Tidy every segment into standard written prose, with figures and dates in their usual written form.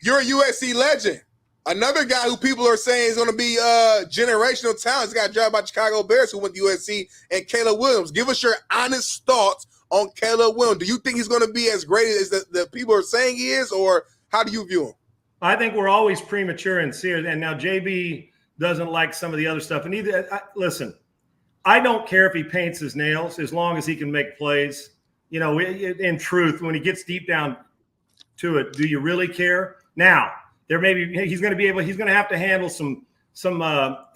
you're a USC legend. Another guy who people are saying is going to be generational talent. He's got drafted by Chicago Bears who went to USC, and Caleb Williams. Give us your honest thoughts on Caleb Williams. Do you think he's going to be as great as the people are saying he is, or how do you view him? I think we're always premature and serious. And now JB doesn't like some of the other stuff. And listen, I don't care if he paints his nails as long as he can make plays. You know, in truth, when he gets deep down to it, do you really care? Now, he's going to have to handle some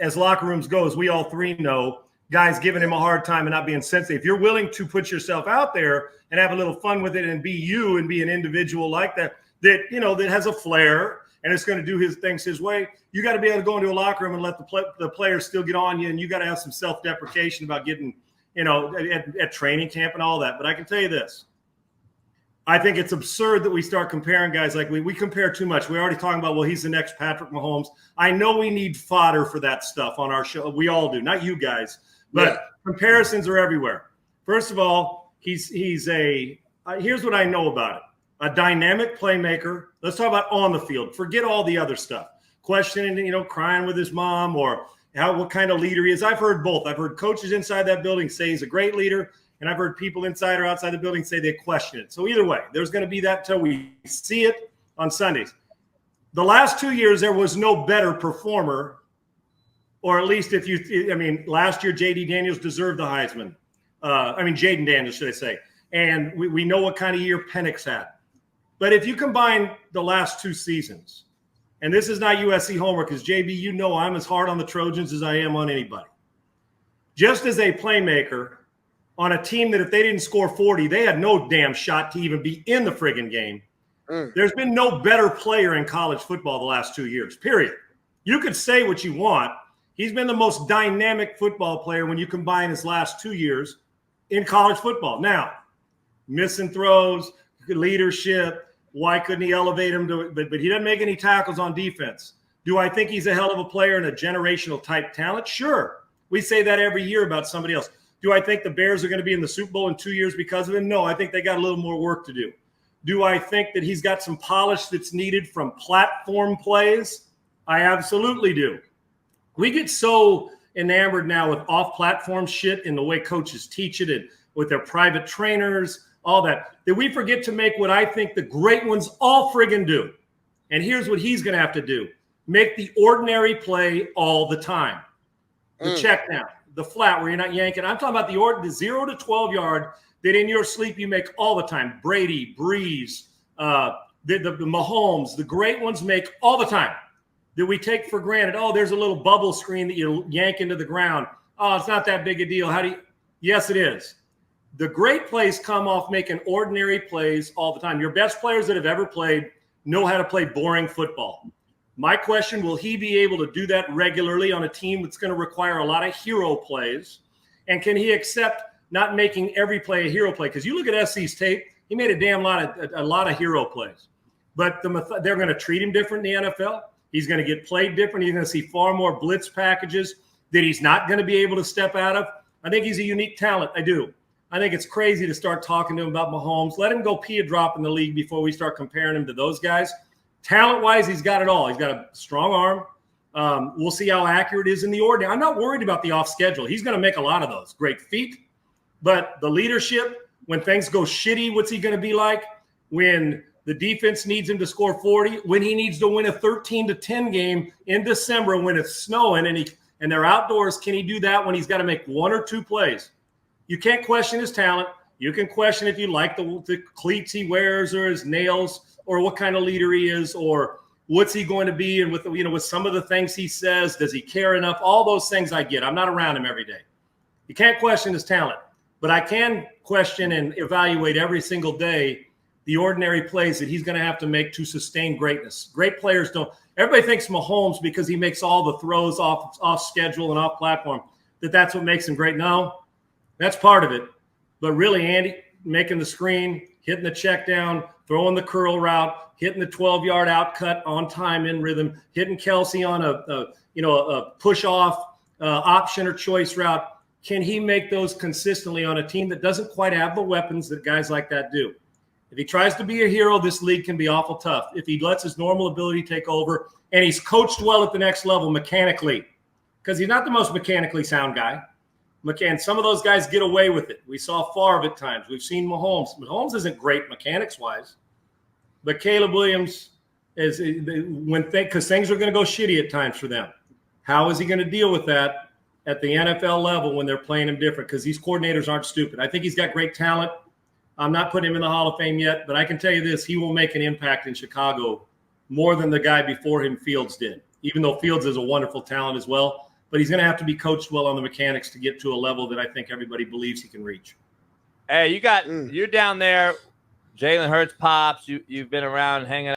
as locker rooms go, as we all three know, guys giving him a hard time and not being sensitive. If you're willing to put yourself out there and have a little fun with it and be you and be an individual like that has a flair and it's going to do his things his way, you got to be able to go into a locker room and let the players still get on you, and you got to have some self-deprecation about getting, at training camp and all that. But I can tell you this. I think it's absurd that we start comparing guys like we compare too much. We're already talking about, well, he's the next Patrick Mahomes. I know we need fodder for that stuff on our show. We all do, not you guys. But Comparisons are everywhere. First of all, here's what I know about it. A dynamic playmaker. Let's talk about on the field. Forget all the other stuff. Questioning, crying with his mom, or what kind of leader he is. I've heard both. I've heard coaches inside that building say he's a great leader, and I've heard people inside or outside the building say they question it. So either way, there's going to be that until we see it on Sundays. The last 2 years, there was no better performer, or at least last year, J.D. Daniels deserved the Heisman. Jaden Daniels, should I say. And we know what kind of year Penix had. But if you combine the last 2 seasons, and this is not USC homework, because, JB, I'm as hard on the Trojans as I am on anybody. Just as a playmaker on a team that if they didn't score 40, they had no damn shot to even be in the friggin' game. There's been no better player in college football the last 2 years, period. You could say what you want. He's been the most dynamic football player when you combine his last 2 years in college football. Now, missing throws, leadership. Why couldn't he elevate him to it? But he doesn't make any tackles on defense. Do I think he's a hell of a player and a generational type talent? Sure. We say that every year about somebody else. Do I think the Bears are going to be in the Super Bowl in 2 years because of him? No, I think they got a little more work to do. Do I think that he's got some polish that's needed from platform plays? I absolutely do. We get so enamored now with off-platform shit in the way coaches teach it and with their private trainers, all that we forget to make what I think the great ones all friggin' do. And here's what he's going to have to do. Make the ordinary play all the time. The check down, the flat where you're not yanking. I'm talking about the 0 to 12 yard that in your sleep you make all the time. Brady, Breeze, the Mahomes, the great ones make all the time. That we take for granted. Oh, there's a little bubble screen that you yank into the ground. Oh, it's not that big a deal. Yes, it is. The great plays come off making ordinary plays all the time. Your best players that have ever played know how to play boring football. My question, will he be able to do that regularly on a team that's going to require a lot of hero plays? And can he accept not making every play a hero play? Because you look at SC's tape, he made a lot of hero plays. But they're going to treat him different in the NFL. He's going to get played different. He's going to see far more blitz packages that he's not going to be able to step out of. I think he's a unique talent. I do. I think it's crazy to start talking to him about Mahomes. Let him go pee a drop in the league before we start comparing him to those guys. Talent-wise, he's got it all. He's got a strong arm. We'll see how accurate it is in the ordinary. I'm not worried about the off schedule. He's going to make a lot of those. Great feet. But the leadership, when things go shitty, what's he going to be like? When the defense needs him to score 40, when he needs to win a 13-10 game in December when it's snowing and they're outdoors, can he do that when he's got to make 1 or 2 plays? You can't question his talent. You can question if you like the cleats he wears or his nails or what kind of leader he is or what's he going to be. And with some of the things he says, does he care enough? All those things I get. I'm not around him every day. You can't question his talent, but I can question and evaluate every single day the ordinary plays that he's going to have to make to sustain greatness. Great players don't. Everybody thinks Mahomes, because he makes all the throws off schedule and off platform, that's what makes him great. No. That's part of it. But really, Andy, making the screen, hitting the check down, throwing the curl route, hitting the 12-yard out cut on time in rhythm, hitting Kelsey on a push-off option or choice route. Can he make those consistently on a team that doesn't quite have the weapons that guys like that do? If he tries to be a hero, this league can be awful tough. If he lets his normal ability take over and he's coached well at the next level mechanically, because he's not the most mechanically sound guy. Some of those guys get away with it. We saw Favre at times. We've seen Mahomes. Mahomes isn't great mechanics-wise, but Caleb Williams is because things are going to go shitty at times for them. How is he going to deal with that at the NFL level when they're playing him different? Because these coordinators aren't stupid. I think he's got great talent. I'm not putting him in the Hall of Fame yet, but I can tell you this: he will make an impact in Chicago more than the guy before him, Fields, did. Even though Fields is a wonderful talent as well, but he's going to have to be coached well on the mechanics to get to a level that I think everybody believes he can reach. Hey, you're down there, Jalen Hurts pops. You've been around hanging